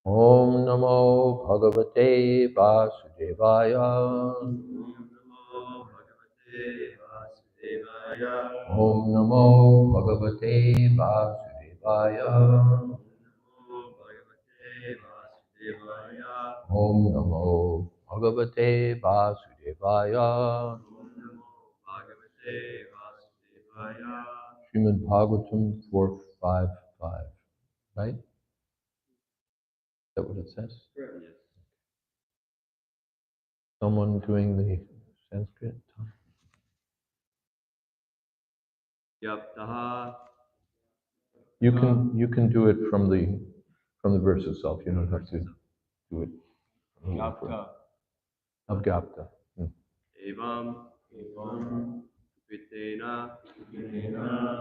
Om Namo Bhagavate Vasudevaya. Om Namo Bhagavate Vasudevaya. Om Namo Bhagavate Vasudevaya. Śrimad Bhāgavatam 455, right? Is that what it says? Yes. Someone doing the Sanskrit? You can do it from the verse itself. You don't have to do it. Abhyapta. Evam Pitena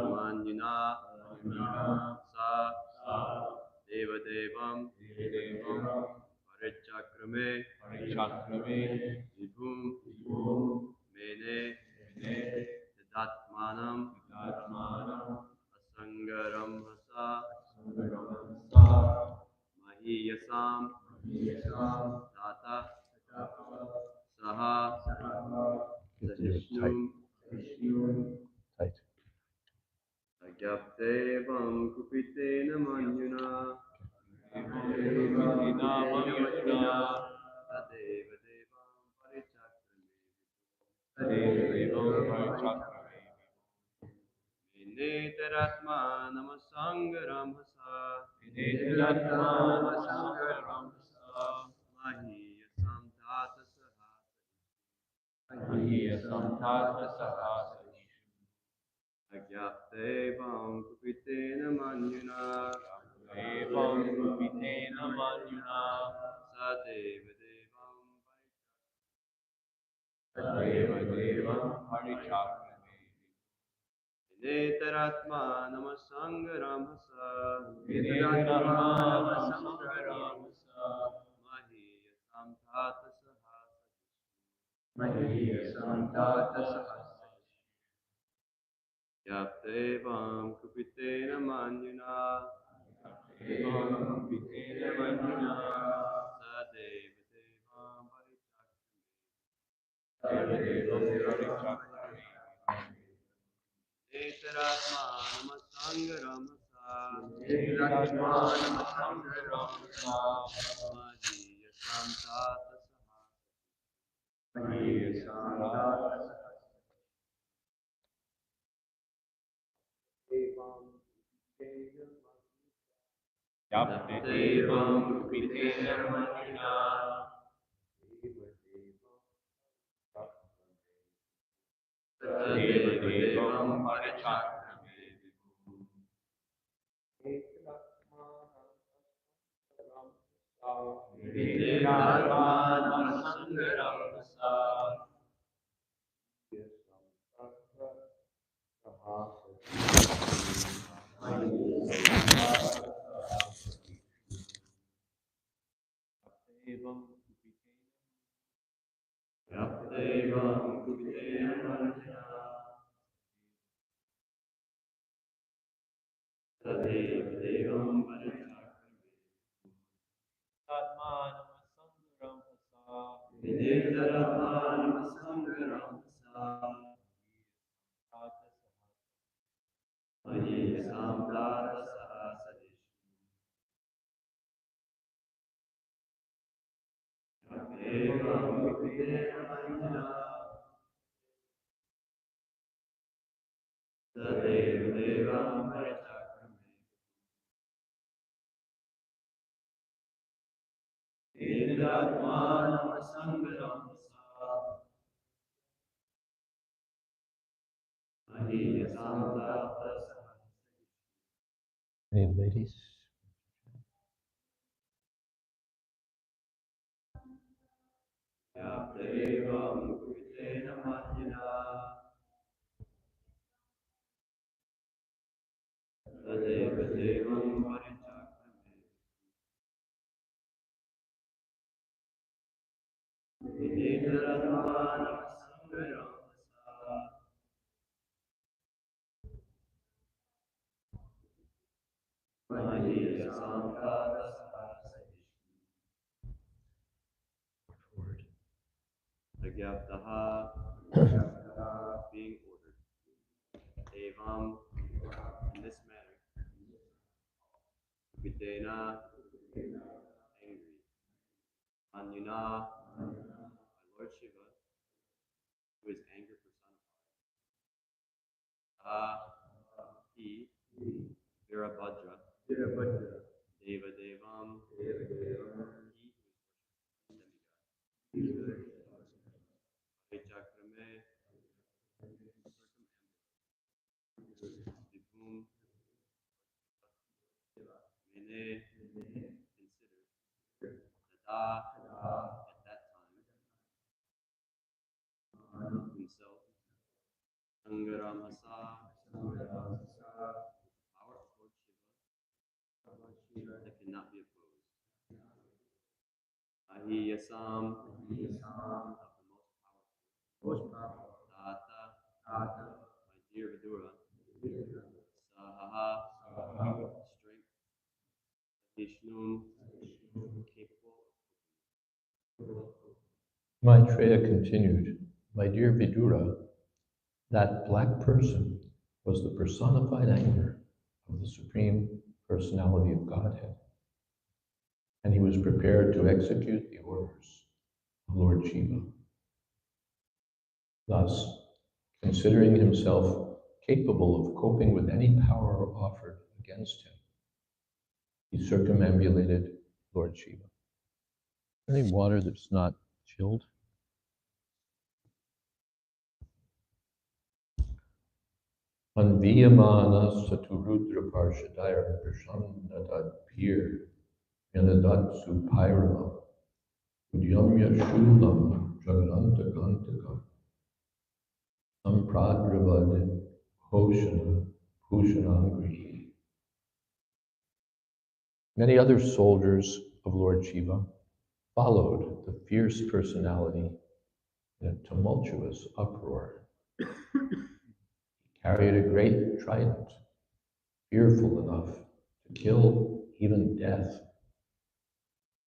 Manyuna Sa Devadevam Parichakrame Vibhum Mene Siddhatmanam Asangaram Hasa Mahiyasam Tata Saha Sahishnum Tight. Agyaptevam Kupitena Manyuna Tadeva Devam Parichakrame Neteratma Namasangaram Hasa Mahiyasam Tata Saha Agyaptevam Kupitena Manyuna Sadeva Devam Neteratma Namasangaram Hasa Mahiyasam Tata Saha Yaptevam Kupitena Manyuna Sadeva Devam Neteratma Namasangaram Hasa Mahiyasam Tata Yaptevam Kupitena Manyuna Sadeva Devam Parichakrame Neteratma Namasangaram Hasa Yaptevam Kupitena Manyuna Sadeva Devam Parichakrame Neteratma Namasangaram Hasa Mahiyasam Tata Saha Yaptevam Kupitena Manyuna Sadeva Devam Parichakrame Neteratma Namasangaram Hasa Mahiyasam Tata Saha. Any ladies? Yaptevam Kupitena Manyuna Sadeva Devam Parichakrame Neteratma Namasangaram Hasa Mahiyasam Tata Saha Yajnavtaha, being ordered. Evam, in this manner. Videna, angry. Anuna, my Lord Shiva, who is anger personified. He, Virabhadra, Deva Devam, he who is demigod. Vichakrame, Vibhum, Mene, consider. Tada, at that time, himself. Angaramasa, power of Lord Shiva, that cannot be opposed. Ahiyasam, of the most powerful. Tata, my dear Vidura. Sahaha, strength. Vishnu, capable. Maitreya continued, my dear Vidura, that black person was the personified anger of the Supreme Personality of Godhead, and he was prepared to execute the orders of Lord Shiva. Thus, considering himself capable of coping with any power offered against him, he circumambulated Lord Shiva. Any water that's not chilled? Anviyamana saturudra parshadaya prashannadat pir yanadat supairam udyamya shulam jagaranta gantaka sampradravada hoshana pushanangrihi. Many other soldiers of Lord Shiva followed the fierce personality in a tumultuous uproar. He carried a great trident, fearful enough to kill even death,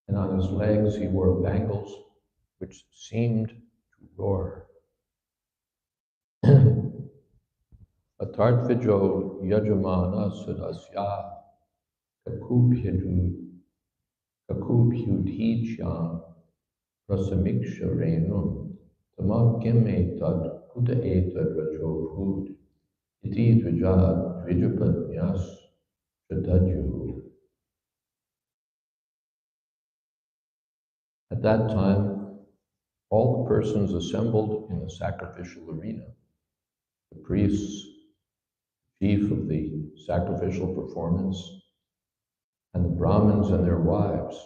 and on his legs he wore bangles which seemed to roar. Atartvijo yajamana sadasya kakupyudhichyam rasamiksha renum tamam kim tad kuta etad rajobhud iti dvijad dvijapatnyas shadaju. At that time, all the persons assembled in the sacrificial arena, the priests, chief of the sacrificial performance, and the Brahmins and their wives,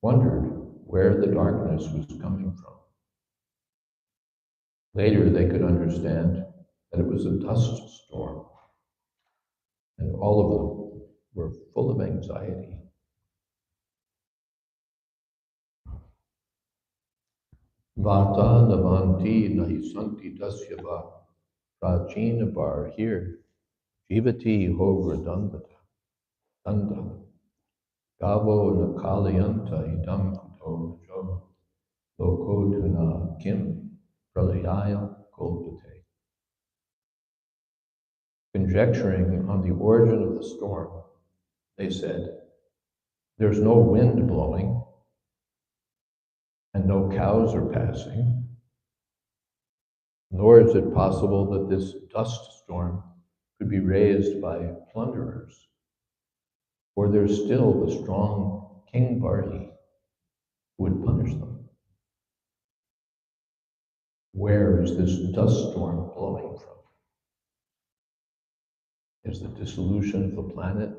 wondered where the darkness was coming from. Later, they could understand that it was a dust storm, and all of them were full of anxiety. Vata navanti nahisanti dasyava prachina barhir jivati hogra danda gavo nakalayanta idam kuto jo lokoduna kim pralayaya kolpate. Conjecturing on the origin of the storm, they said, there's no wind blowing and no cows are passing, nor is it possible that this dust storm could be raised by plunderers, for there's still the strong King Barhi who would punish them. Where is this dust storm blowing from? Is the dissolution of the planet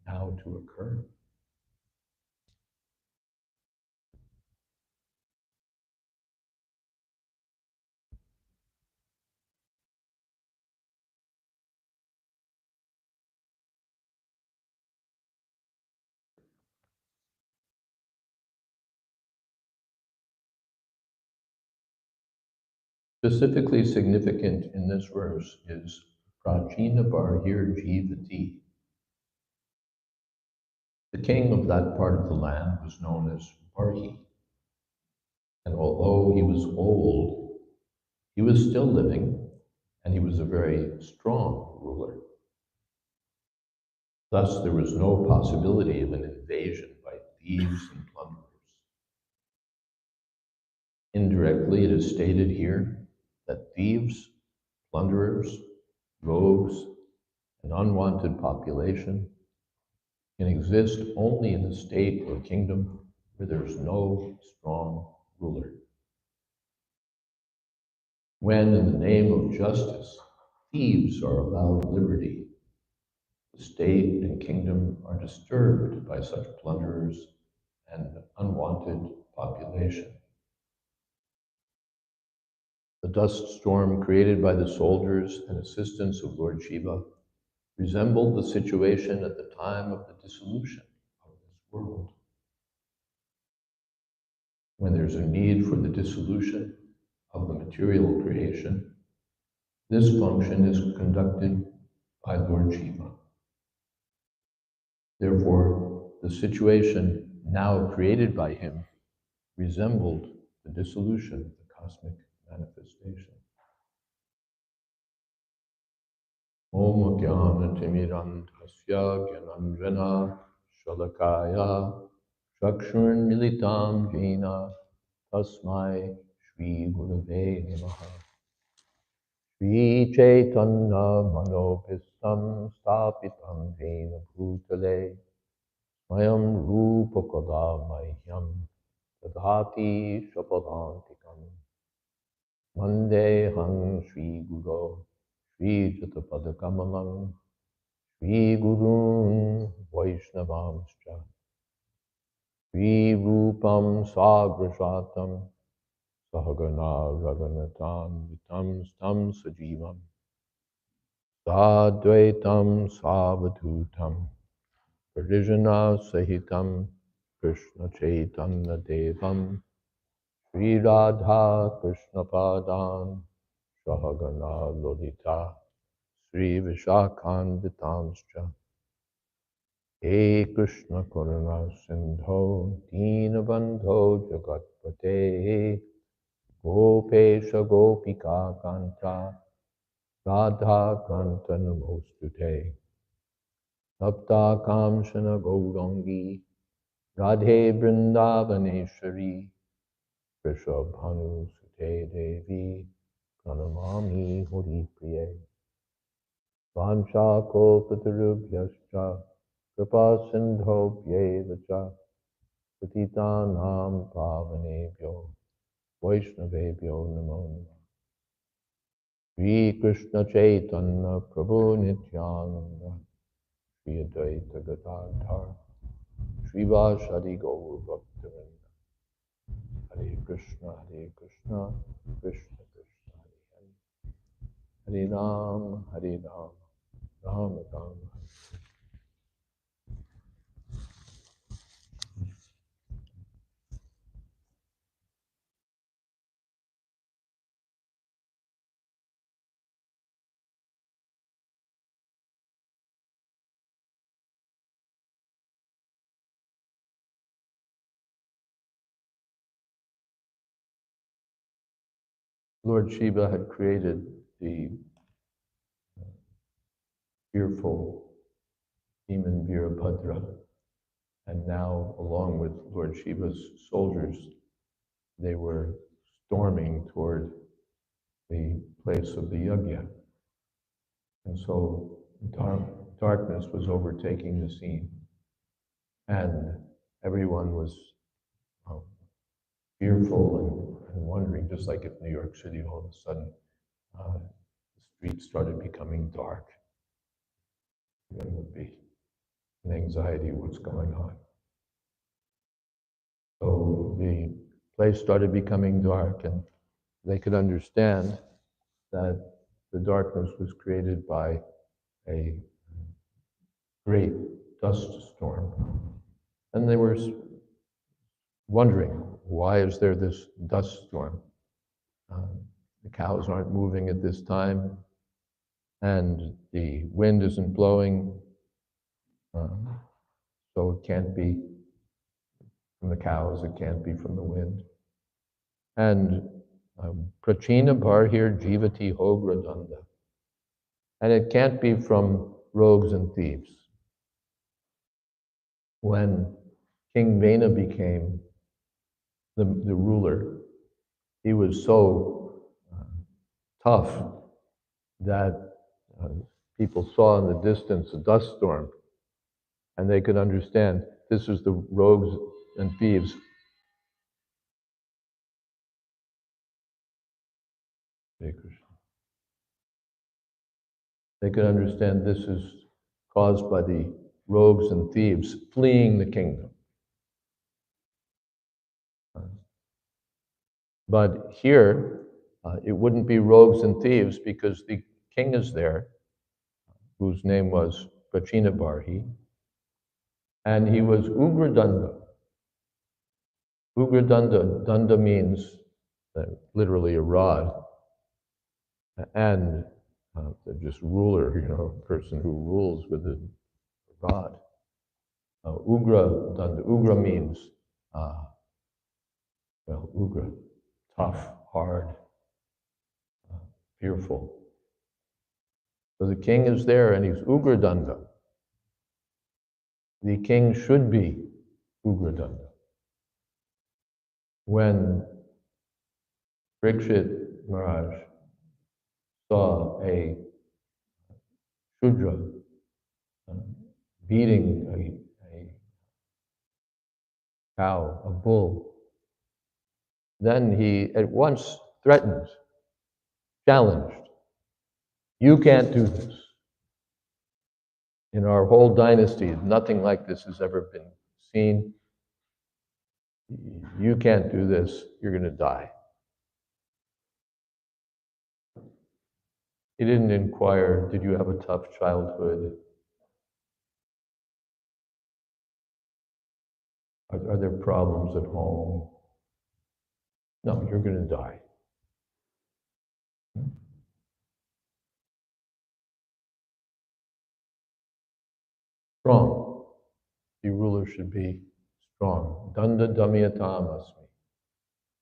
now to occur? Specifically significant in this verse is Prachina Barhir Jivati. The king of that part of the land was known as Barhi, And although he was old, he was still living, and he was a very strong ruler. Thus, there was no possibility of an invasion by thieves and plunderers. Indirectly, it is stated here that thieves, plunderers, rogues, and unwanted population can exist only in a state or kingdom where there is no strong ruler. When, in the name of justice, thieves are allowed liberty, the state and kingdom are disturbed by such plunderers and unwanted population. The dust storm created by the soldiers and assistants of Lord Shiva resembled the situation at the time of the dissolution of this world. When there's a need for the dissolution of the material creation, this function is conducted by Lord Shiva. Therefore, the situation now created by him resembled the dissolution of the cosmic manifestation. Om Jnana Timirantasya Jnananjana Shalakaya Chakshurn Militam Jena Tasmai Shri Gurave Namaha. Shri Chaitanya Manopistam Stapitam Jena Bhutale Mayam Rupa Kada Mahyam Tadhati Shapadantikam Mande Hang Shri Guru Shri Jatapadakamalam Shri Gurun Vaishnavamscha Shri Rupam Sagrajatam Sahagana Raghunatam Vitam Stam Sajivam Sadvaitam Savadutam Parijana Sahitam Krishna Chaitanya Devam Sri Radha Krishna Padan Sahagana Lodita Sri Vishakhan Vitamscha He Krishna Karuna Sindho Dinabandho Jagatpate Gopesha Gopika Kanta Radha Kanta Namostute Tapta Kamshana Gaurangi Radhe Vrindavaneshwari Vrishabhanu Sute Devi Pranamami Hori Priye Vancha Kalpatarubhyascha Kripa Sindho Bhyevacha Patitanam Pavanebhyo Vaishnavebhyo Namo Namah. Shri Krishna Chaitanya Prabhu Nityananda Shri Advaita Gadadhar Shri Vashadi Gaur Bhaktivinoda Hare Krishna Krishna Krishna Hare Hare Hare Ram Ram Ram. Lord Shiva had created the fearful demon Virabhadra, and now, along with Lord Shiva's soldiers, they were storming toward the place of the yajna. And so darkness was overtaking the scene, and everyone was fearful and wondering, just like if New York City all of a sudden the streets started becoming dark. There would be an anxiety, what's going on? So the place started becoming dark, and they could understand that the darkness was created by a great dust storm. And they were wondering, why is there this dust storm? The cows aren't moving at this time, and the wind isn't blowing, so it can't be from the cows, it can't be from the wind. And Prachina Bharhir Jivati Hogra Danda. And it can't be from rogues and thieves. When King Vena became the ruler, he was so tough that people saw in the distance a dust storm, and they could understand this is the rogues and thieves. Hare Krishna. They could understand this is caused by the rogues and thieves fleeing the kingdom. But here, it wouldn't be rogues and thieves because the king is there, whose name was Prachina Bharhi, and he was Ugradanda. Ugradanda, danda means literally a rod, and just ruler, a person who rules with a rod. Ugra danda, ugra means, ugra, tough, hard, fearful. So the king is there and he's Ugradanda. The king should be Ugradanda. When Parikshit Maharaj saw a Shudra beating a cow, a bull, then he at once threatened, challenged, you can't do this. In our whole dynasty, nothing like this has ever been seen. You can't do this, you're going to die. He didn't inquire, did you have a tough childhood? Are there problems at home? No, you're going to die. Strong. The ruler should be strong. Danda Damyatam Asmi.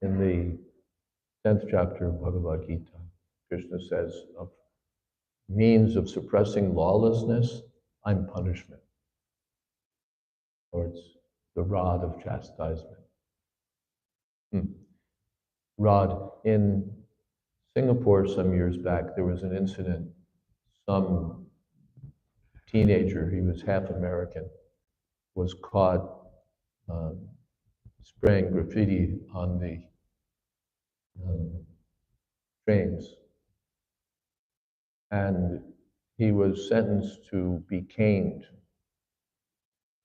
In the 10th chapter of Bhagavad Gita, Krishna says, of means of suppressing lawlessness, I'm punishment. Or it's the rod of chastisement. Rod. In Singapore some years back, there was an incident. Some teenager, he was half American, was caught spraying graffiti on the trains. And he was sentenced to be caned.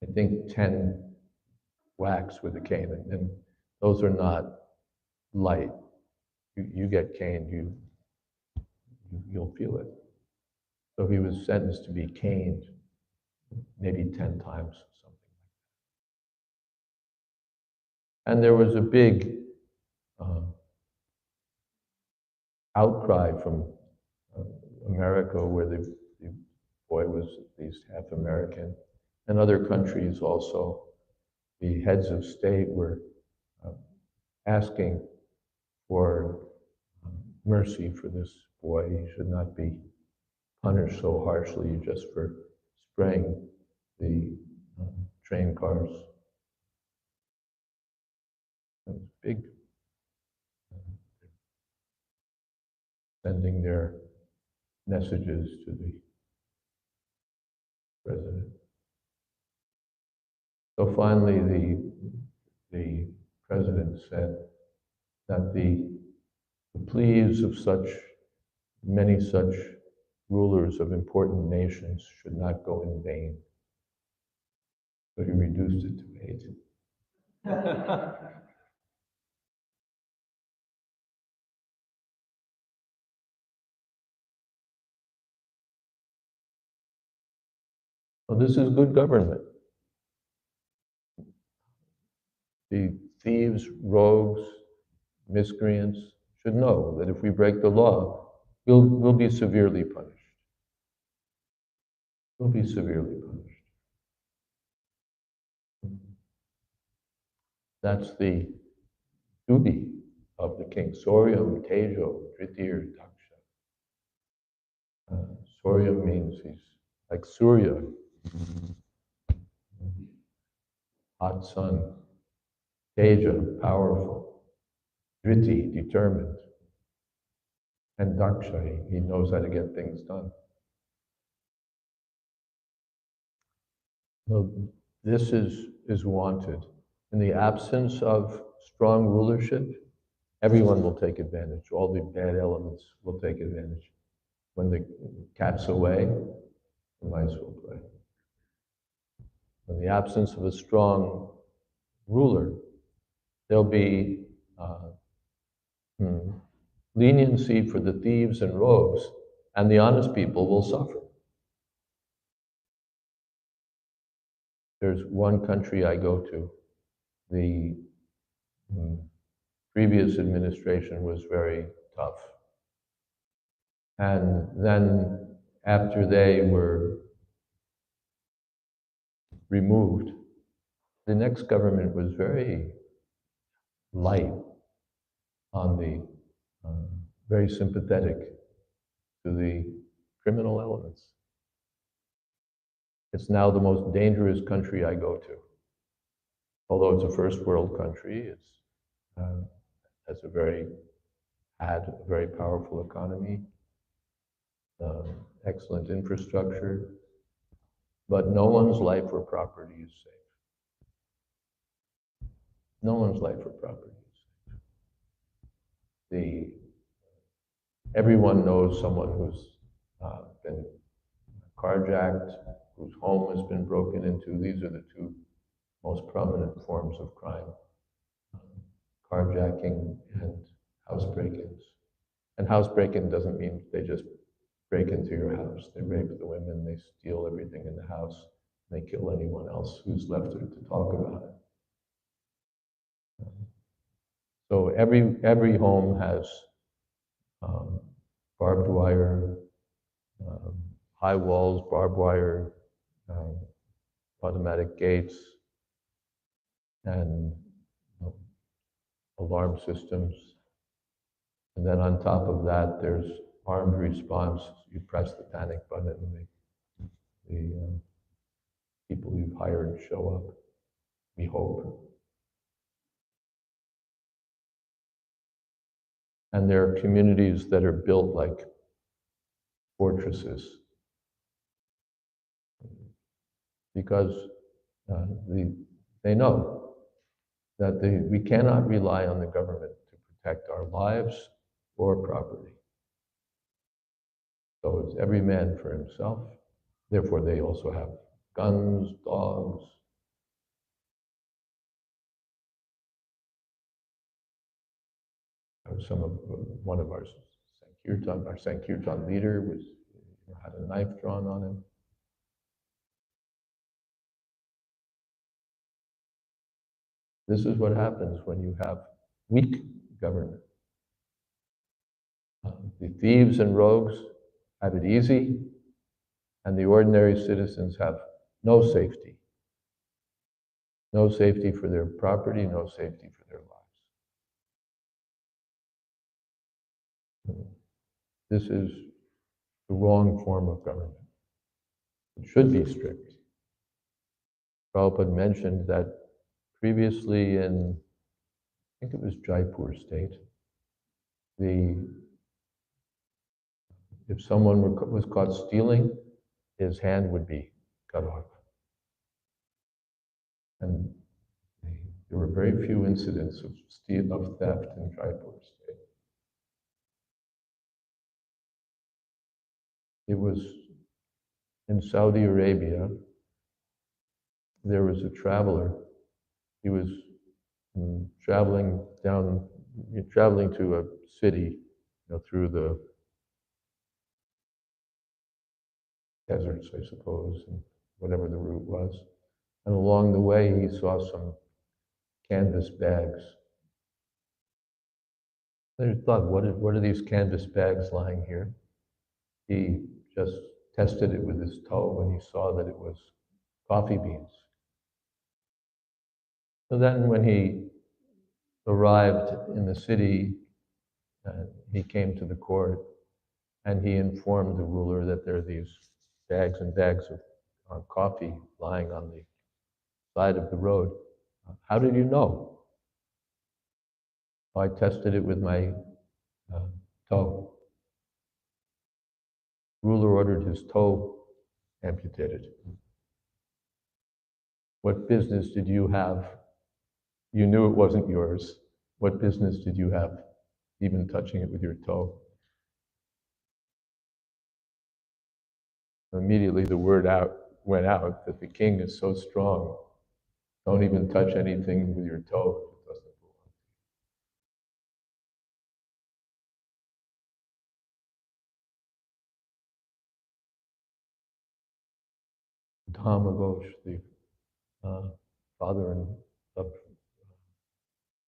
I think 10 whacks with a cane, and those are not light. You get caned, you'll feel it. So he was sentenced to be caned maybe 10 times, something like that. And there was a big outcry from America, where the boy was at least half American, and other countries also. The heads of state were asking for mercy for this boy. He should not be punished so harshly just for spraying the train cars. It was big. Sending their messages to the president. So finally, the president said that the pleas of many such rulers of important nations should not go in vain. So he reduced it to 8. Well, this is good government. The thieves, rogues, miscreants should know that if we break the law, we'll be severely punished. We'll be severely punished. That's the duty of the king. Soryam, Tejo, Dritir, Daksha. Soryam means he's like Surya, hot sun. Teja, powerful. Driti, determined. And Daksha, he knows how to get things done. So this is wanted. In the absence of strong rulership, everyone will take advantage. All the bad elements will take advantage. When the cat's away, the mice will play. In the absence of a strong ruler, there'll be leniency for the thieves and rogues, and the honest people will suffer. There's one country I go to. The previous administration was very tough. And then after they were removed, the next government was very light on the, very sympathetic to the criminal elements. It's now the most dangerous country I go to. Although it's a first world country, it's had a very powerful economy, excellent infrastructure, but no one's life or property is safe. No one's life or property is safe. Everyone knows someone who's been carjacked, whose home has been broken into. These are the two most prominent forms of crime: carjacking and house break-ins. And house break-in doesn't mean they just break into your house. They rape the women, they steal everything in the house, and they kill anyone else who's left to talk about it. So every home has barbed wire, high walls, barbed wire, automatic gates, and alarm systems. And then on top of that, there's armed response. You press the panic button and the people you've hired show up, we hope. And there are communities that are built like fortresses, because they know that we cannot rely on the government to protect our lives or property. So it's every man for himself. Therefore, they also have guns, dogs. One of our Sankirtan leader had a knife drawn on him. This is what happens when you have weak government. The thieves and rogues have it easy, and the ordinary citizens have no safety. No safety for their property, no safety for their lives. This is the wrong form of government. It should be strict. Prabhupada mentioned that previously in, I think it was Jaipur state, if someone was caught stealing, his hand would be cut off. And there were very few incidents of theft in Jaipur state. It was in Saudi Arabia. There was a traveler. He was traveling to a city, through the deserts, I suppose, and whatever the route was. And along the way, he saw some canvas bags. And he thought, what are these canvas bags lying here? He just tested it with his toe, and he saw that it was coffee beans. So then when he arrived in the city, he came to the court and he informed the ruler that there are these bags and bags of coffee lying on the side of the road. How did you know? I tested it with my toe. Ruler ordered his toe amputated. What business did you have? You knew it wasn't yours. What business did you have even touching it with your toe? Immediately the word went out that the king is so strong. Don't even touch anything with your toe. It doesn't belong. Dhamma the father of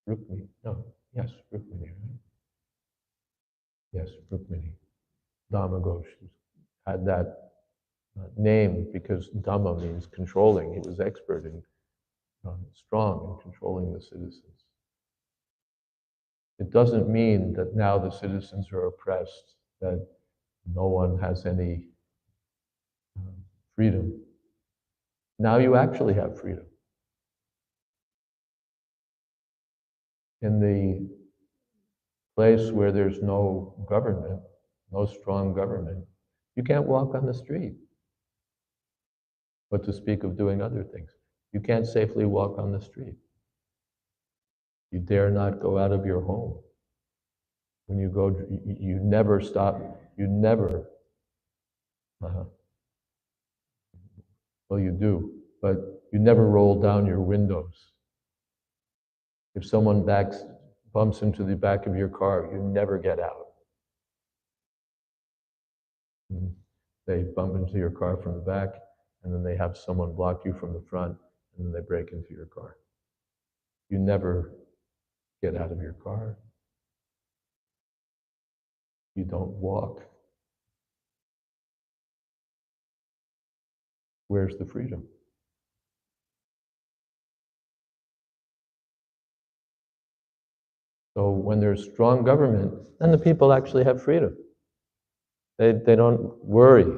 Rukmini. No, yes, Rukmini, right? Yes, Rukmini. Dhamma had that name because Dhamma means controlling. He was expert in, strong in controlling the citizens. It doesn't mean that now the citizens are oppressed, that no one has any freedom. Now you actually have freedom. In the place where there's no government, no strong government, you can't walk on the street. But to speak of doing other things, you can't safely walk on the street. You dare not go out of your home. When you go, you never stop, you never, well, you do, but you never roll down your windows. If someone bumps into the back of your car, you never get out. They bump into your car from the back, and then they have someone block you from the front, and then they break into your car. You never get out of your car. You don't walk. Where's the freedom? So when there's strong government, then the people actually have freedom. They don't worry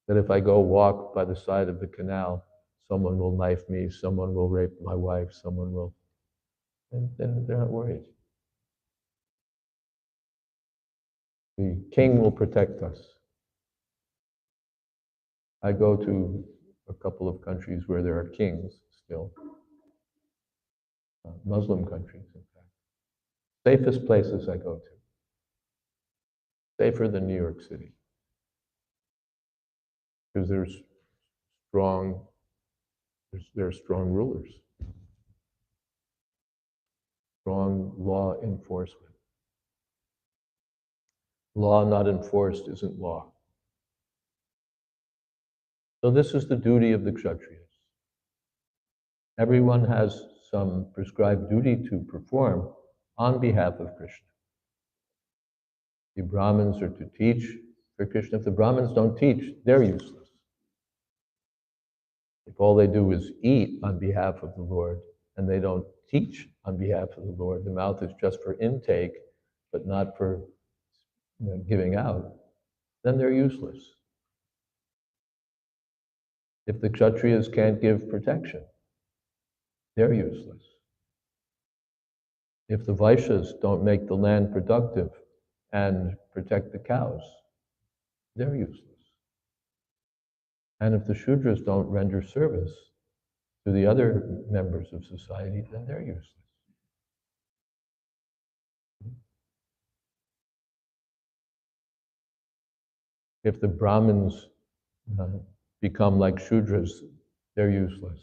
that if I go walk by the side of the canal, someone will knife me, someone will rape my wife, someone will. And they're not worried. The king will protect us. I go to a couple of countries where there are kings still, Muslim countries, in fact. Safest places I go to. Safer than New York City. Because there are strong rulers. Strong law enforcement. Law not enforced isn't law. So this is the duty of the Kshatriyas. Everyone has some prescribed duty to perform on behalf of Krishna. The Brahmins are to teach for Krishna. If the Brahmins don't teach, they're useless. If all they do is eat on behalf of the Lord and they don't teach on behalf of the Lord, the mouth is just for intake, but not for giving out, then they're useless. If the Kshatriyas can't give protection, they're useless. If the Vaishyas don't make the land productive and protect the cows, they're useless. And if the Shudras don't render service to the other members of society, then they're useless. If the Brahmins become like Shudras, they're useless.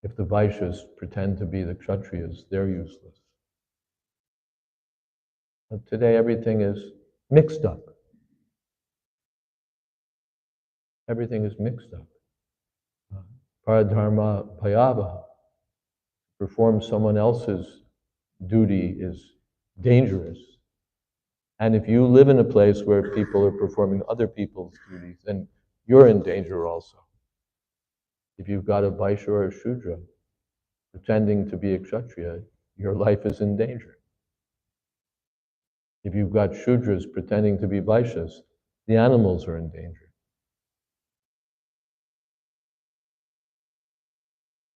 If the Vaishyas pretend to be the Kshatriyas, they're useless. But today everything is mixed up. Everything is mixed up. Paradharma bhayava. Perform someone else's duty is dangerous. And if you live in a place where people are performing other people's duties, then you're in danger also. If you've got a Vaishya or a Shudra, pretending to be a Kshatriya, your life is in danger. If you've got Shudras pretending to be Vaishyas, the animals are in danger.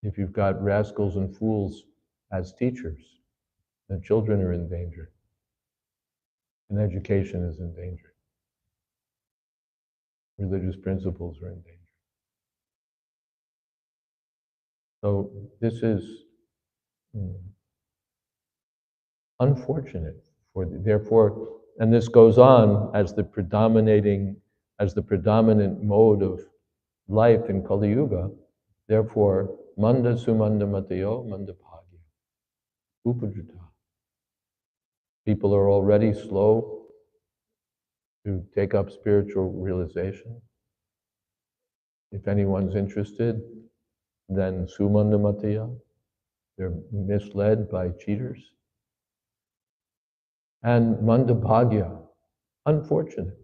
If you've got rascals and fools as teachers, the children are in danger. And education is in danger. Religious principles are in danger. So this is unfortunate therefore, and this goes on as the predominant mode of life in Kali Yuga. Therefore, manda sumanda matayo manda bhagya upajuta. People are already slow to take up spiritual realization. If anyone's interested, then sumanda mataya, they're misled by cheaters. And mandabhagya, unfortunate.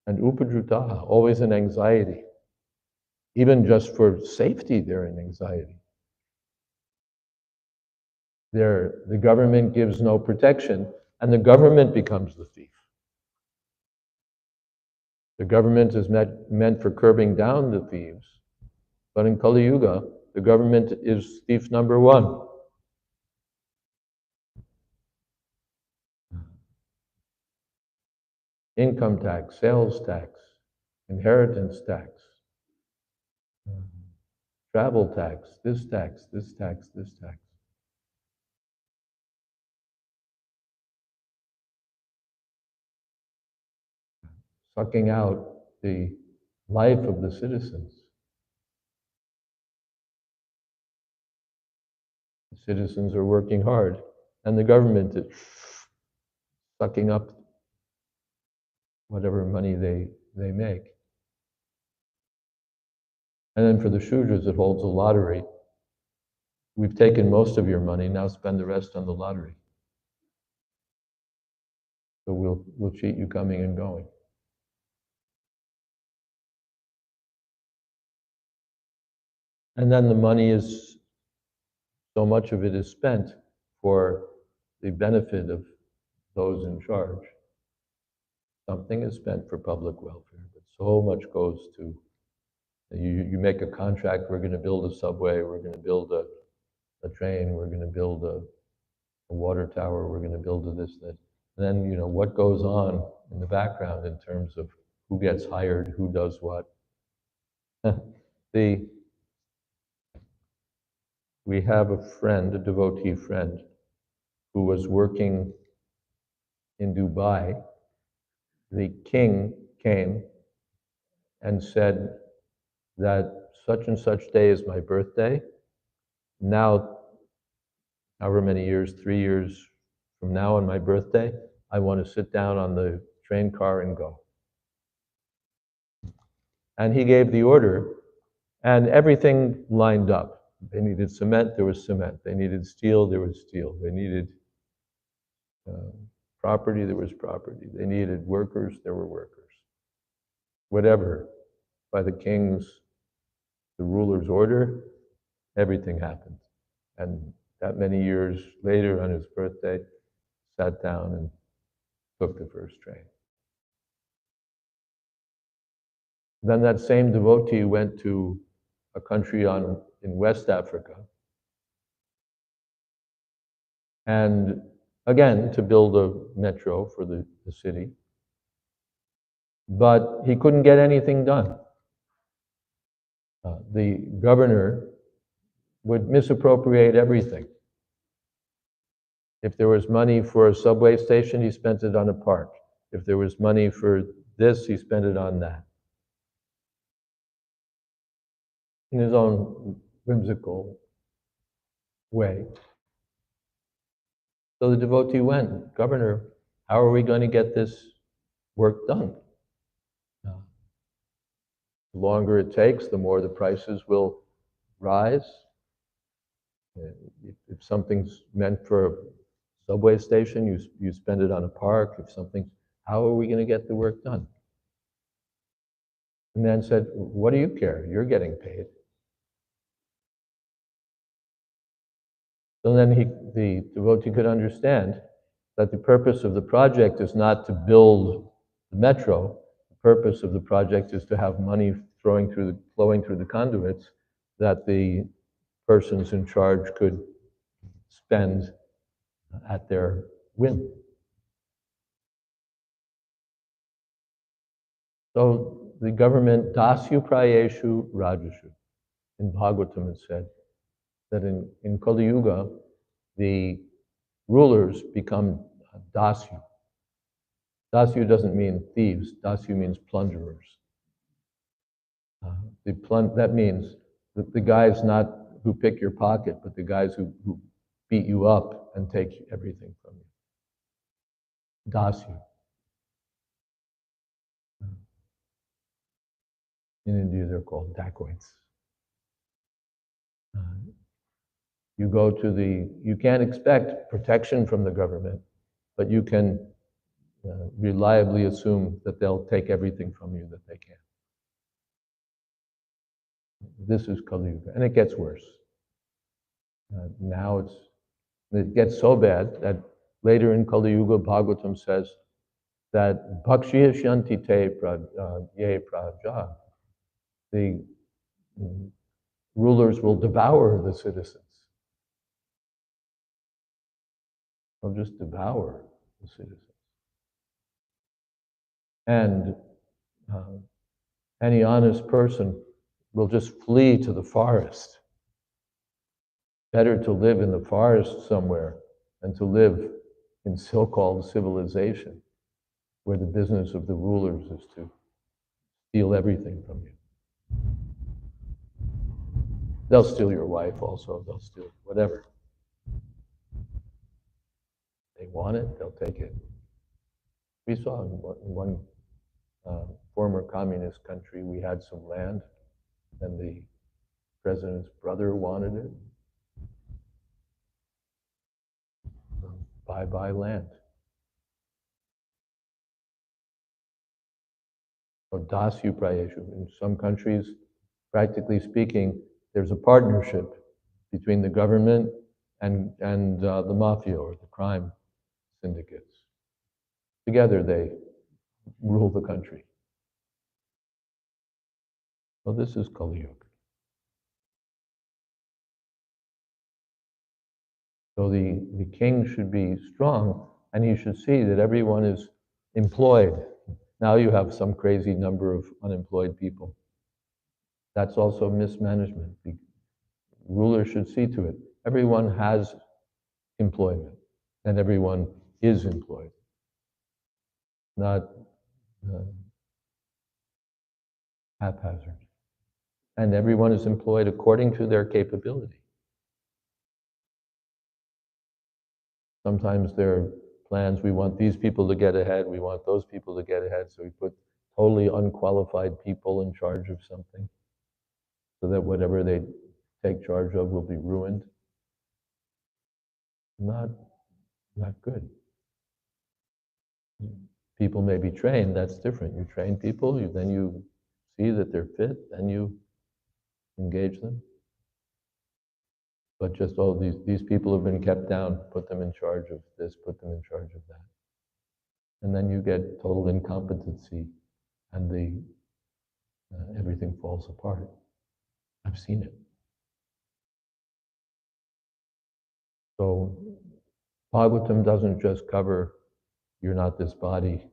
And upajutaha, always in anxiety. Even just for safety, they're in anxiety. The government gives no protection, and the government becomes the thief. The government is meant for curbing down the thieves, but in Kali Yuga, the government is thief number one. Income tax, sales tax, inheritance tax, travel tax, this tax, this tax, this tax. Sucking out the life of the citizens. The citizens are working hard, and the government is sucking up whatever money they make. And then for the Shudras, it holds a lottery. We've taken most of your money, now spend the rest on the lottery. So we'll cheat you coming and going. And then the money is, so much of it is spent for the benefit of those in charge. Something is spent for public welfare, but so much goes to, you make a contract, we're going to build a subway, we're going to build a train, we're going to build a water tower, we're going to build this, that. And then, what goes on in the background in terms of who gets hired, who does what. We have a friend, a devotee friend, who was working in Dubai. The king came and said that such and such day is my birthday. Now, however many years, 3 years from now on my birthday, I want to sit down on the train car and go. And he gave the order, and everything lined up. They needed cement, there was cement. They needed steel, there was steel. They needed property, there was property. They needed workers, there were workers. Whatever, by the ruler's order, everything happened. And that many years later, on his birthday, sat down and took the first train. Then that same devotee went to a country in West Africa, and again, to build a metro for the city. But he couldn't get anything done. The governor would misappropriate everything. If there was money for a subway station, he spent it on a park. If there was money for this, he spent it on that. In his own whimsical way. So the devotee went, Governor, how are we going to get this work done? The longer it takes, the more the prices will rise. If something's meant for a subway station, you spend it on a park. How are we going to get the work done? The man said, what do you care? You're getting paid. So then the devotee could understand that the purpose of the project is not to build the metro. The purpose of the project is to have money flowing through the conduits that the persons in charge could spend at their whim. So the government, dasyu prayeshu rajashu, in Bhāgavatam it said that in Kali Yuga, the rulers become dasyu. Dasyu doesn't mean thieves. Dasyu means plunderers. That means that the guys not who pick your pocket, but the guys who beat you up and take everything from you. Dasyu. In India, they're called dacoits. You can't expect protection from the government, but you can reliably assume that they'll take everything from you that they can. This is Kali Yuga, and it gets worse. Now it gets so bad that later in Kali Yuga, Bhāgavatam says that bhakshiya shanti te ye praja, the rulers will devour the citizens. They'll just devour the citizens. And any honest person will just flee to the forest. Better to live in the forest somewhere than to live in so-called civilization, where the business of the rulers is to steal everything from you. They'll steal your wife also, they'll steal whatever. They want it, they'll take it. We saw in one former communist country, we had some land, and the president's brother wanted it. Buy land. Or dasyu prayeshu. In some countries, practically speaking, there's a partnership between the government and the mafia or the crime syndicates. Together they rule the country. So this is Kali Yuga. So the king should be strong, and he should see that everyone is employed. Now you have some crazy number of unemployed people. That's also mismanagement. The ruler should see to it. Everyone has employment, and everyone is employed. Not haphazard. And everyone is employed according to their capability. Sometimes there are plans, we want these people to get ahead, we want those people to get ahead, so we put totally unqualified people in charge of something so that whatever they take charge of will be ruined. Not good. People may be trained, that's different. You train people, then you see that they're fit, then you engage them. But just, these people have been kept down, put them in charge of this, put them in charge of that. And then you get total incompetency and everything falls apart. I've seen it. So Bhāgavatam doesn't just cover, you're not this body,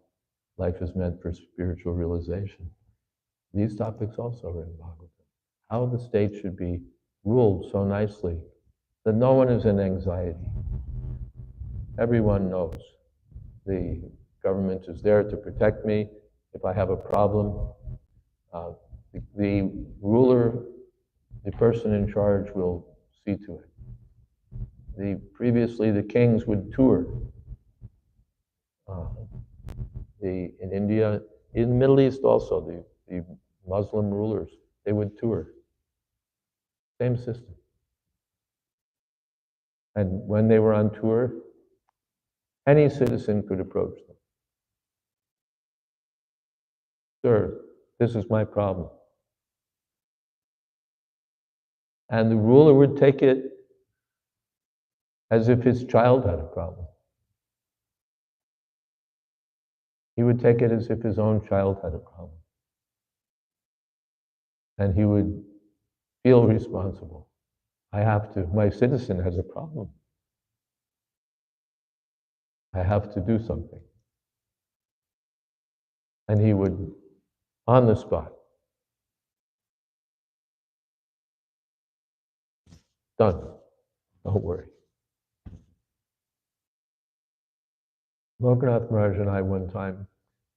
life is meant for spiritual realization. These topics also are in Bhāgavatam. How the state should be ruled so nicely that no one is in anxiety. Everyone knows the government is there to protect me. If I have a problem, the ruler, the person in charge will see to it. Previously, the kings would tour. In India, in the Middle East also, the Muslim rulers, they would tour. Same system. And when they were on tour, any citizen could approach them. Sir, this is my problem. And the ruler would take it as if his child had a problem. He would take it as if his own child had a problem. And he would feel responsible. My citizen has a problem. I have to do something. And he would, on the spot, done, don't worry. Lokanath Maharaj and I, one time,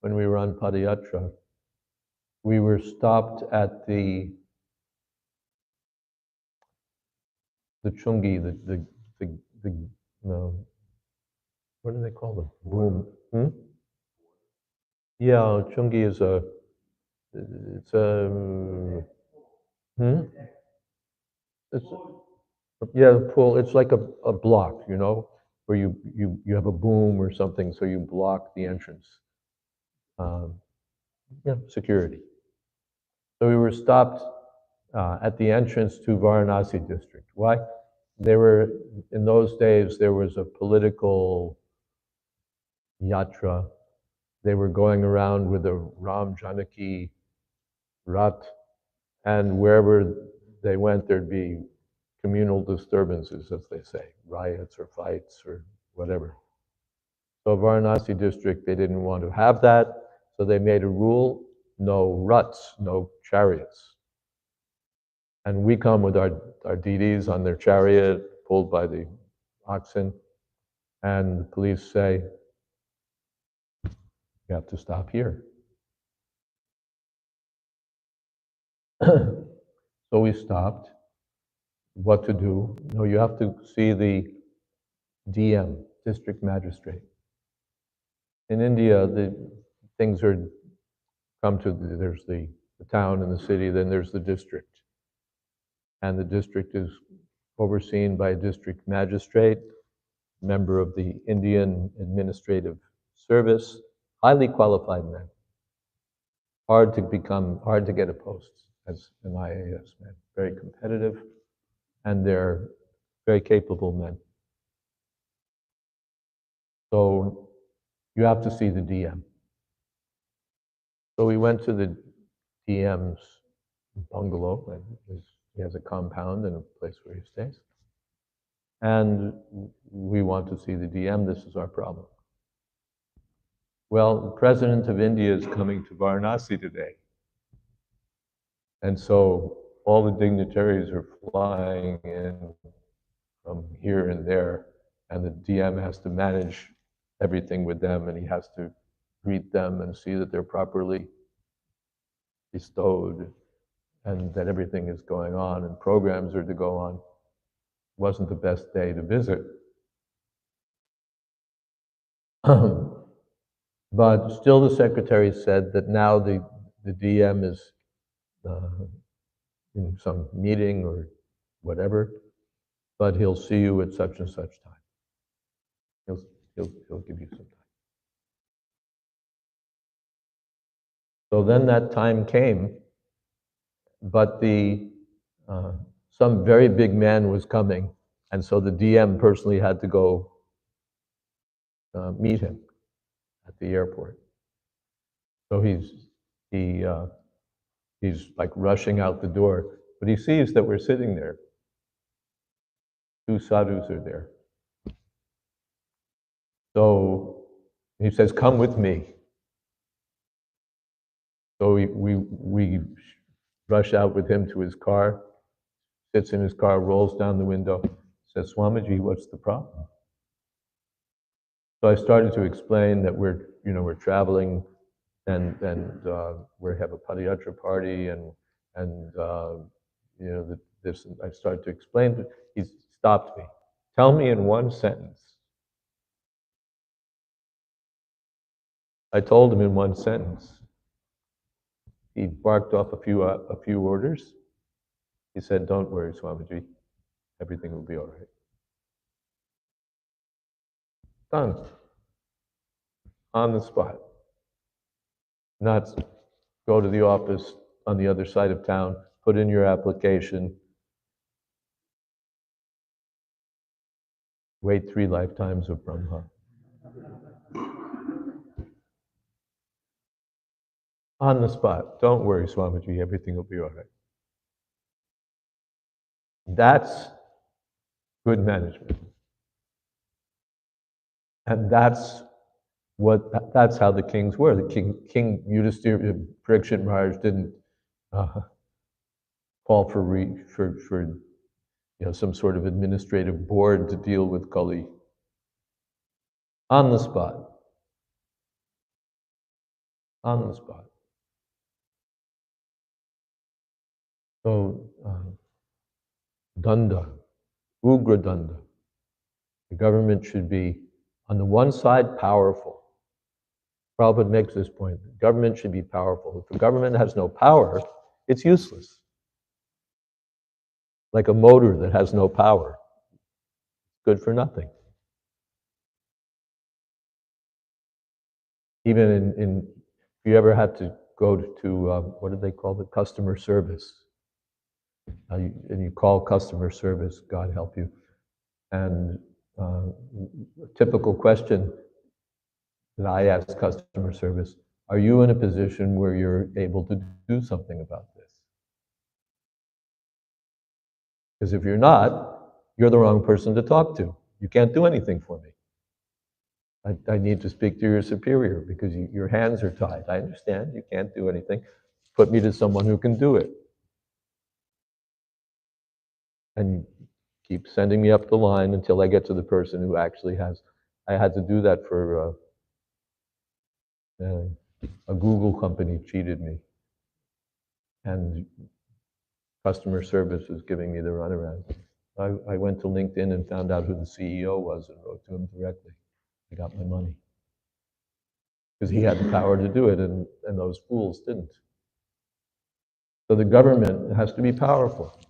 when we were on Padayatra, we were stopped at the chungi, no, what do they call them? Boom. Yeah, chungi is it's a, it's, yeah, pool. It's like a block, you know, where you have a boom or something, so you block the entrance. Yeah, security. So we were stopped at the entrance to Varanasi district. Why? In those days, there was a political yatra. They were going around with a Ram Janaki Rat, and wherever they went, there'd be communal disturbances, as they say, riots or fights or whatever. So Varanasi district, they didn't want to have that, so they made a rule, no ruts, no chariots. And we come with our deities on their chariot, pulled by the oxen, and the police say, you have to stop here. So we stopped. What to do? No, you have to see the DM, district magistrate. In India, the things there's the town and the city, then there's the district. And the district is overseen by a district magistrate, member of the Indian Administrative Service, highly qualified men. Hard to get a post as an IAS man. Very competitive, and they're very capable men. So you have to see the DM. So we went to the DM's bungalow, and he has a compound and a place where he stays. And we want to see the DM, this is our problem. Well, the President of India is coming to Varanasi today. And so all the dignitaries are flying in from here and there, and the DM has to manage everything with them, and he has to greet them and see that they're properly bestowed and that everything is going on and programs are to go on. Wasn't the best day to visit. But still the secretary said that now the DM is in some meeting or whatever, but he'll see you at such and such time. He'll give you some time. So then that time came, but some very big man was coming, and so the DM personally had to go meet him at the airport. So he's like rushing out the door, but he sees that we're sitting there. Two sadhus are there. So he says, "Come with me." So we rush out with him to his car, sits in his car, rolls down the window, says, "Swamiji, what's the problem?" So I started to explain that we're traveling, and we have a Padayatra party, and this. I started to explain. He stopped me. Tell me in one sentence. I told him in one sentence. He barked off a few orders. He said, "Don't worry, Swamiji, everything will be all right." Done. On the spot. Not go to the office on the other side of town, put in your application. Wait 3 lifetimes of Brahma. On the spot. Don't worry, Swamiji, everything will be all right. That's good management. And that's how the kings were. The King Yudhisthira, Parikshit Maharaj didn't call for some sort of administrative board to deal with Kali. On the spot. On the spot. So, Danda, Ugra Danda. The government should be, on the one side, powerful. Prabhupada makes this point. The government should be powerful. If the government has no power, it's useless. Like a motor that has no power. Good for nothing. Even if you ever had to go to what do they call the customer service? And you call customer service, God help you. And a typical question that I ask customer service, are you in a position where you're able to do something about this? Because if you're not, you're the wrong person to talk to. You can't do anything for me. I need to speak to your superior because your hands are tied. I understand, you can't do anything. Put me to someone who can do it. And keep sending me up the line until I get to the person who actually has. I had to do that for a Google company cheated me. And customer service was giving me the runaround. I went to LinkedIn and found out who the CEO was and wrote to him directly. I got my money. Because he had the power to do it, and those fools didn't. So the government has to be powerful.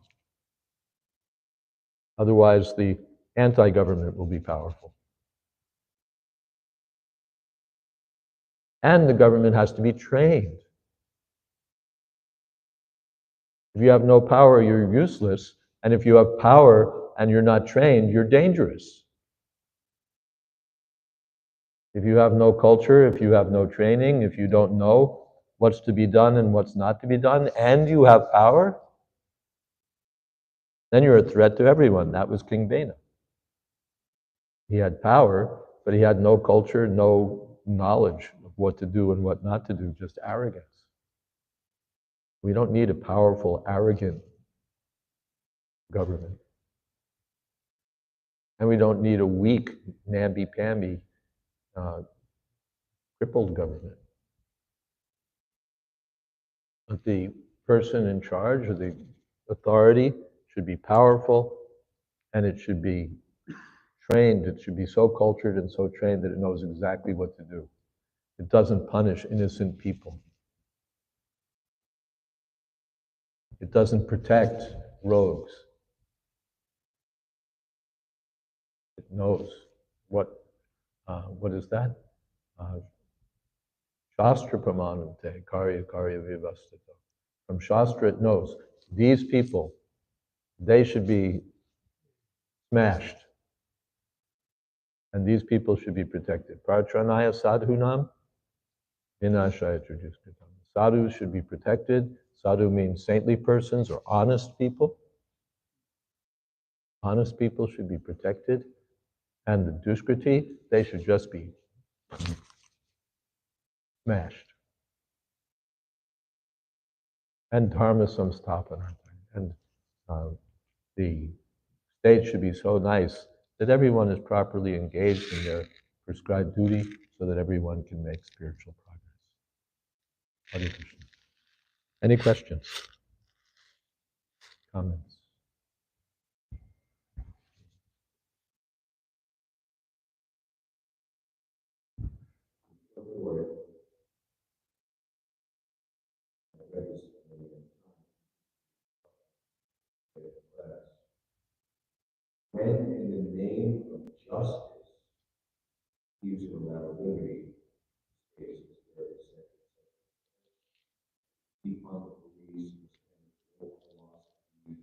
Otherwise, the anti-government will be powerful. And the government has to be trained. If you have no power, you're useless. And if you have power and you're not trained, you're dangerous. If you have no culture, if you have no training, if you don't know what's to be done and what's not to be done, and you have power, then you're a threat to everyone. That was King Bena. He had power, but he had no culture, no knowledge of what to do and what not to do, just arrogance. We don't need a powerful, arrogant government. And we don't need a weak, namby-pamby, crippled government. But the person in charge, or the authority, should be powerful, and it should be trained. It should be so cultured and so trained that it knows exactly what to do. It doesn't punish innocent people. It doesn't protect rogues. It knows what is that? Shastra pramanante, karya vivastita. From Shastra it knows these people, they should be smashed. And these people should be protected. Pratranaya sadhunam vinashaya trijuskritam. Sadhus should be protected. Sadhu means saintly persons or honest people. Honest people should be protected. And the duskriti, they should just be smashed. And dharma samstapana. And the state should be so nice that everyone is properly engaged in their prescribed duty so that everyone can make spiritual progress. Hare Krishna. Any questions? Comments? When in the name of justice, used around liberty, space is very deep on the beliefs and full philosophy,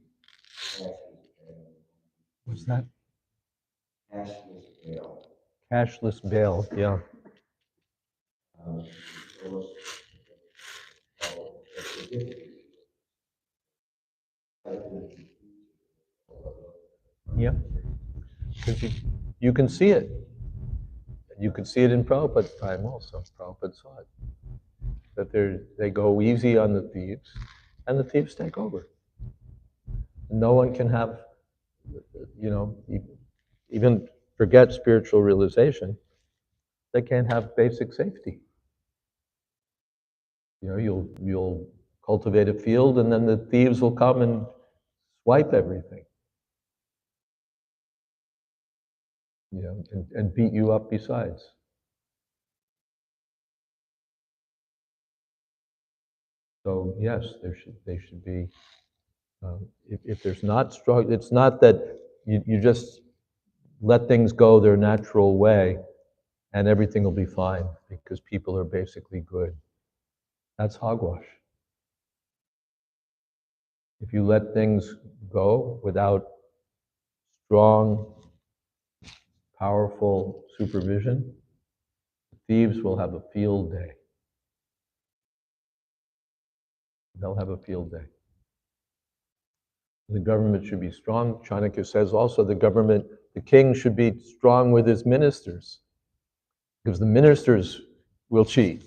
What's that? cashless bail. Cashless bail, yeah. So it's called a certificate. Yeah. Because you can see it. You could see it in Prabhupada's time also. Prabhupada saw it. That they go easy on the thieves, and the thieves take over. No one can have, even forget spiritual realization. They can't have basic safety. You'll cultivate a field, and then the thieves will come and swipe everything. And beat you up besides. So yes, they should be. If there's not strong, it's not that you just let things go their natural way, and everything will be fine because people are basically good. That's hogwash. If you let things go without strong, powerful supervision, thieves will have a field day. They'll have a field day. The government should be strong. Chanakya says also the king should be strong with his ministers, because the ministers will cheat.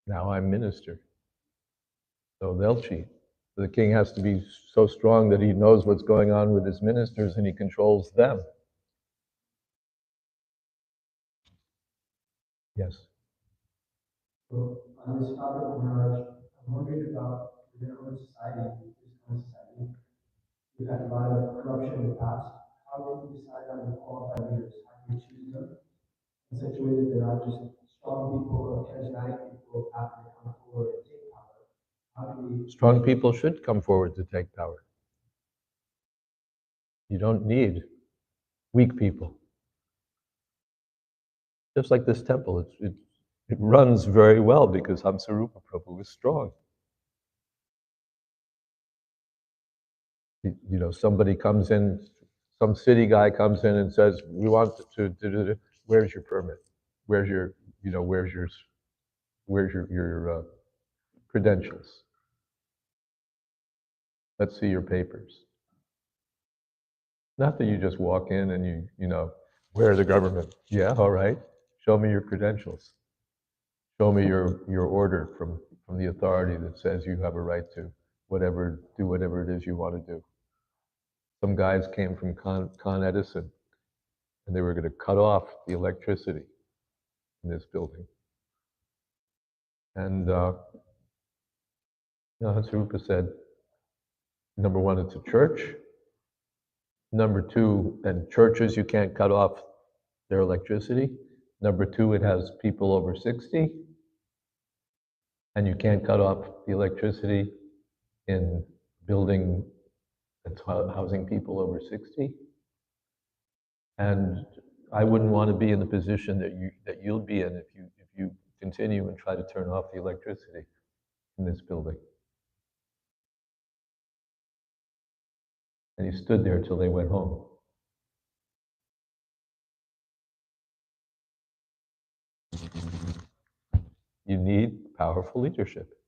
Now I'm minister, so they'll cheat. The king has to be so strong that he knows what's going on with his ministers and he controls them. Yes. So on this topic of marriage, I'm wondering about in our society, this kind of society, we've had a lot of corruption in the past. How do we decide on the qualified leaders? How do we choose them in such a way that they're not just strong people or charismatic people happen to come forward and take power? How do we? Strong people should come forward to take power. You don't need weak people. Just like this temple, it runs very well because Hamsarupa Prabhu is strong. Somebody comes in, some city guy comes in and says, "We want to where's your permit? Where's your credentials? Let's see your papers." Not that you just walk in and where's the government? Yeah, all right. Show me your credentials. Show me your order from the authority that says you have a right to do whatever it is you want to do. Some guys came from Con Edison, and they were going to cut off the electricity in this building. And Hansarupa said, number one, it's a church. Number two, and churches, you can't cut off their electricity. Number two, it has people over 60. And you can't cut off the electricity in building that's housing people over 60. And I wouldn't want to be in the position that you'll be in if you continue and try to turn off the electricity in this building. And he stood there till they went home. You need powerful leadership.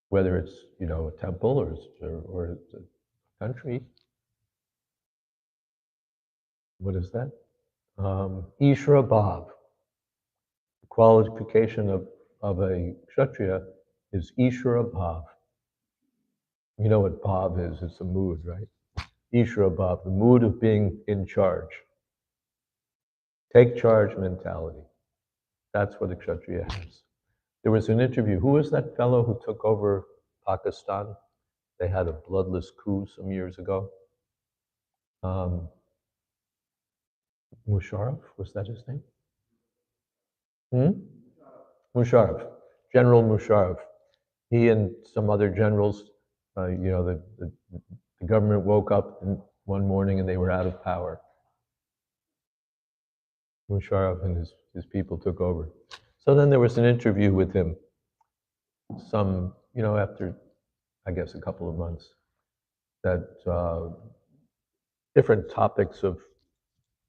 Whether it's, a temple or it's a country. What is that? Ishra Bhav. The qualification of a Kshatriya is Ishra Bhav. You know what Bhav is? It's a mood, right? Ishra Bhav, the mood of being in charge. Take charge mentality. That's what a Kshatriya has. There was an interview. Who was that fellow who took over Pakistan? They had a bloodless coup some years ago. Musharraf, was that his name? Musharraf, General Musharraf. He and some other generals, the government woke up one morning and they were out of power. Musharraf and his people took over. So then there was an interview with him. After I guess, a couple of months, that different topics of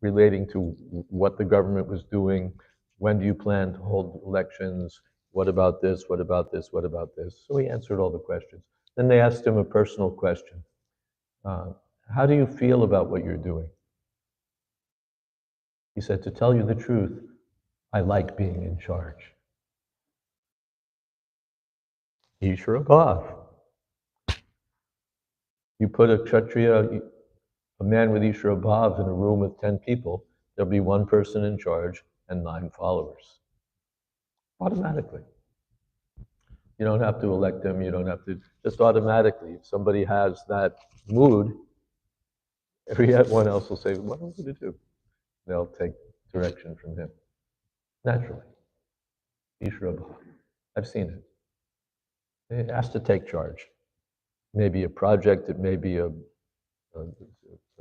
relating to what the government was doing, when do you plan to hold elections, what about this, what about this, what about this? So he answered all the questions. Then they asked him a personal question. How do you feel about what you're doing? He said, to tell you the truth, I like being in charge. Ishvara Bhav. You put a Kshatriya, a man with Ishvara Bhav, in a room with 10 people, there'll be one person in charge and 9 followers. Automatically. You don't have to elect them, you don't have to, just automatically. If somebody has that mood, everyone else will say, what am I going to do? They'll take direction from him. Naturally. Ishvara Bhav. I've seen it. It has to take charge. It may be a project, it may be a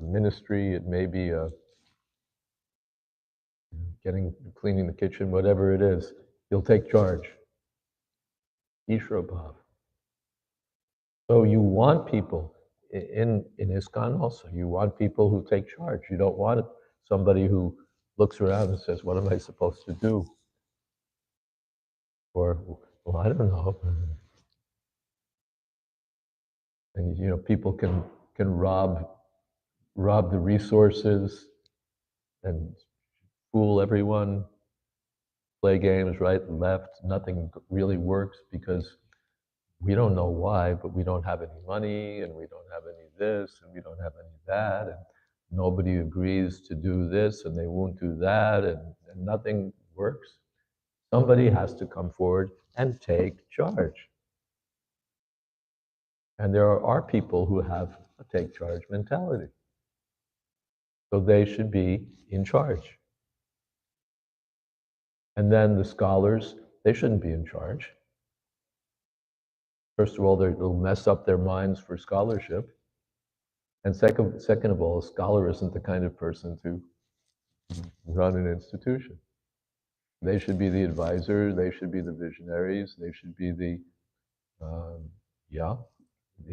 ministry, it may be cleaning the kitchen, whatever it is, you'll take charge. Ishvara Bhav. So you want people, in ISKCON also, you want people who take charge. You don't want somebody who looks around and says, what am I supposed to do? Or, well, I don't know. And people can rob the resources and fool everyone, play games right and left. Nothing really works because we don't know why, but we don't have any money, and we don't have any this, and we don't have any that, and nobody agrees to do this, and they won't do that, and nothing works. Somebody has to come forward and take charge. And there are people who have a take charge mentality. So they should be in charge. And then the scholars, they shouldn't be in charge. First of all, they'll mess up their minds for scholarship. And second of all, a scholar isn't the kind of person to run an institution. They should be the advisor, they should be the visionaries, they should be the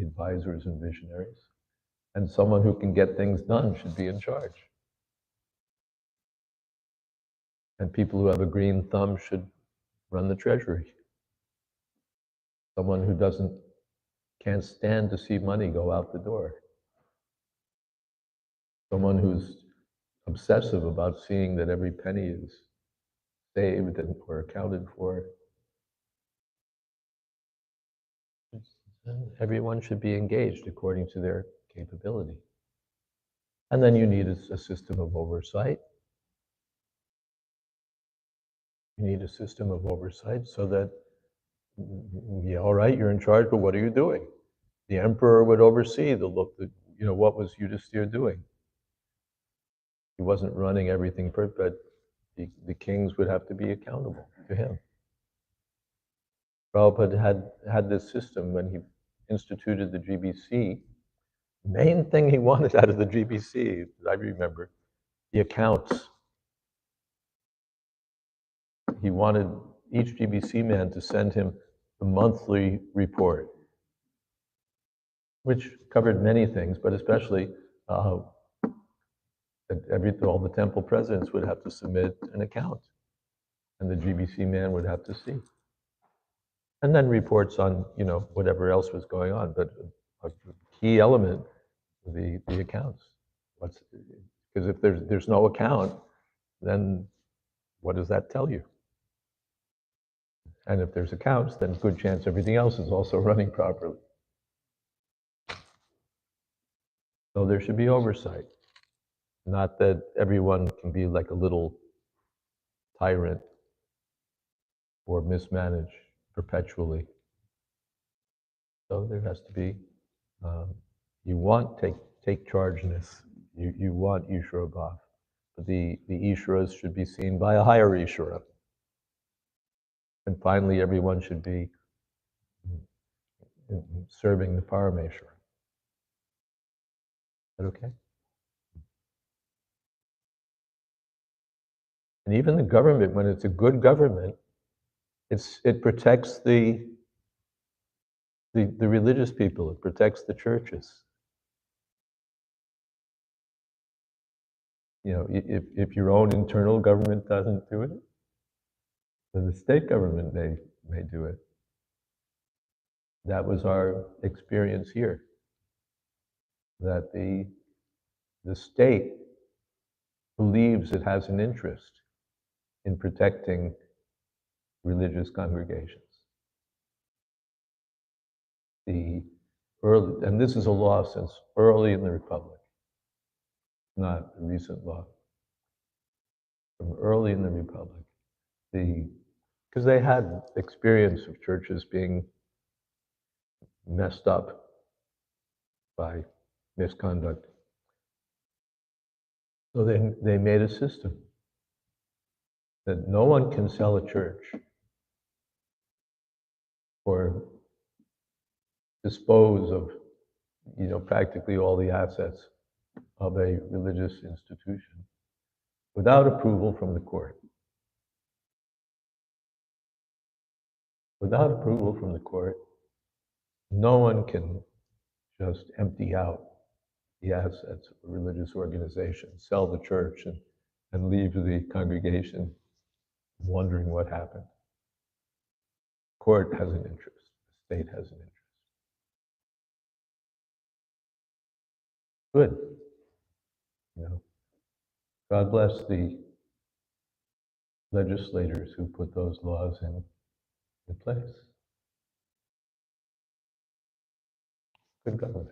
advisors and visionaries. And someone who can get things done should be in charge. And people who have a green thumb should run the treasury. Someone who can't stand to see money go out the door. Someone who's obsessive about seeing that every penny is saved and or accounted for. And everyone should be engaged according to their capability. And then you need a system of oversight. You need a system of oversight so that, yeah, all right, you're in charge, but what are you doing? The emperor would oversee what was Yudhisthira doing? He wasn't running everything perfect, but the kings would have to be accountable to him. Prabhupada had this system when he instituted the GBC. Main thing he wanted out of the GBC, I remember, the accounts. He wanted each GBC man to send him the monthly report, which covered many things, but especially all the temple presidents would have to submit an account, and the GBC man would have to see. And then reports on, whatever else was going on, but a key element, the accounts. Because if there's no account, then what does that tell you? And if there's accounts, then good chance everything else is also running properly. So there should be oversight. Not that everyone can be like a little tyrant or mismanage perpetually. So there has to be, you want take chargeness. You want Ishvara Bhav. But the Ishvaras should be seen by a higher Ishvara. And finally, everyone should be serving the Parameshwara. Is that okay? And even the government, when it's a good government, it protects the the religious people, it protects the churches. You know, if your own internal government doesn't do it, then the state government may do it. That was our experience here, that the state believes it has an interest in protecting religious congregations. And this is a law since early in the Republic, not a recent law. From early in the Republic, because they had experience of churches being messed up by misconduct. So they made a system that no one can sell a church or dispose of, you know, practically all the assets of a religious institution without approval from the court. Without approval from the court, no one can just empty out the assets of a religious organization, sell the church, and leave the congregation wondering what happened. The court has an interest, the state has an interest. Good. You know, God bless the legislators who put those laws in place. Good government.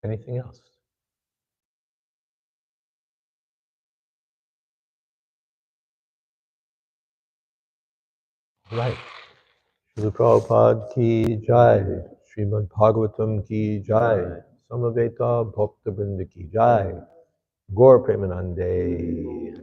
Anything else? Right. Srila Prabhupada ki jai. Śrimad Bhāgavatam ki jai. Samaveta Bhakta Vrinda ki jai. Gaur Premanande.